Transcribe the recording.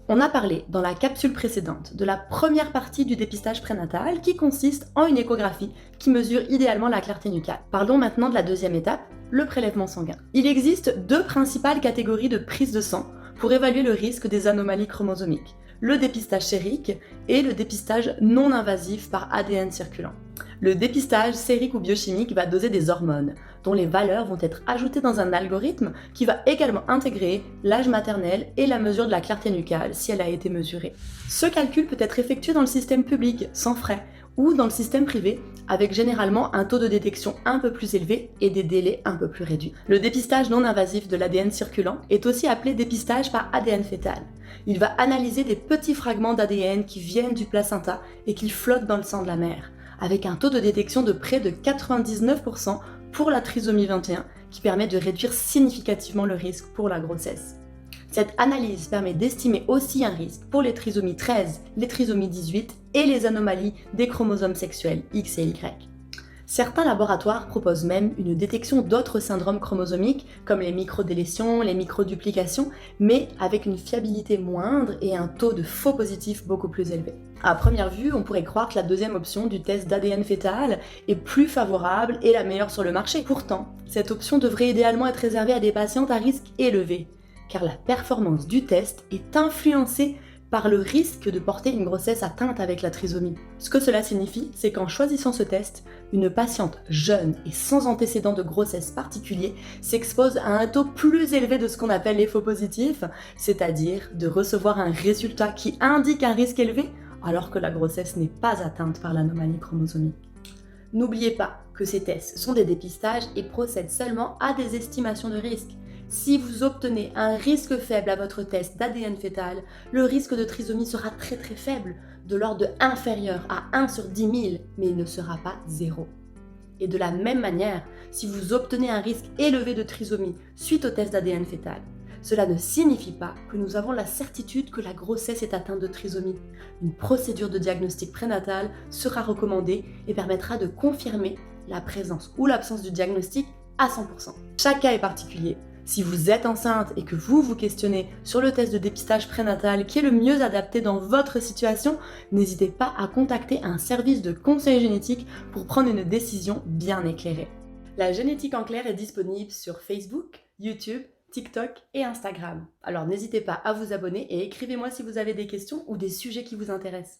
On a parlé dans la capsule précédente de la première partie du dépistage prénatal qui consiste en une échographie qui mesure idéalement la clarté nucale. Parlons maintenant de la deuxième étape, le prélèvement sanguin. Il existe deux principales catégories de prise de sang pour évaluer le risque des anomalies chromosomiques, le dépistage sérique et le dépistage non invasif par ADN circulant. Le dépistage sérique ou biochimique va doser des hormones, dont les valeurs vont être ajoutées dans un algorithme qui va également intégrer l'âge maternel et la mesure de la clarté nucale si elle a été mesurée. Ce calcul peut être effectué dans le système public, sans frais, ou dans le système privé, avec généralement un taux de détection un peu plus élevé et des délais un peu plus réduits. Le dépistage non invasif de l'ADN circulant est aussi appelé dépistage par ADN fœtal. Il va analyser des petits fragments d'ADN qui viennent du placenta et qui flottent dans le sang de la mère, avec un taux de détection de près de 99% pour la trisomie 21, qui permet de réduire significativement le risque pour la grossesse. Cette analyse permet d'estimer aussi un risque pour les trisomies 13, les trisomies 18 et les anomalies des chromosomes sexuels X et Y. Certains laboratoires proposent même une détection d'autres syndromes chromosomiques comme les microdélétions, les microduplications, mais avec une fiabilité moindre et un taux de faux positifs beaucoup plus élevé. À première vue, on pourrait croire que la deuxième option du test d'ADN fœtal est plus favorable et la meilleure sur le marché. Pourtant, cette option devrait idéalement être réservée à des patientes à risque élevé, car la performance du test est influencée par le risque de porter une grossesse atteinte avec la trisomie. Ce que cela signifie, c'est qu'en choisissant ce test, une patiente jeune et sans antécédent de grossesse particulier s'expose à un taux plus élevé de ce qu'on appelle les faux positifs, c'est-à-dire de recevoir un résultat qui indique un risque élevé alors que la grossesse n'est pas atteinte par l'anomalie chromosomique. N'oubliez pas que ces tests sont des dépistages et procèdent seulement à des estimations de risque. Si vous obtenez un risque faible à votre test d'ADN fœtal, le risque de trisomie sera très faible, de l'ordre de inférieur à 1 sur 10 000, mais il ne sera pas 0. Et de la même manière, si vous obtenez un risque élevé de trisomie suite au test d'ADN fœtal, cela ne signifie pas que nous avons la certitude que la grossesse est atteinte de trisomie. Une procédure de diagnostic prénatal sera recommandée et permettra de confirmer la présence ou l'absence du diagnostic à 100%. Chaque cas est particulier. Si vous êtes enceinte et que vous vous questionnez sur le test de dépistage prénatal qui est le mieux adapté dans votre situation, n'hésitez pas à contacter un service de conseil génétique pour prendre une décision bien éclairée. La génétique en clair est disponible sur Facebook, YouTube, TikTok et Instagram. Alors n'hésitez pas à vous abonner et écrivez-moi si vous avez des questions ou des sujets qui vous intéressent.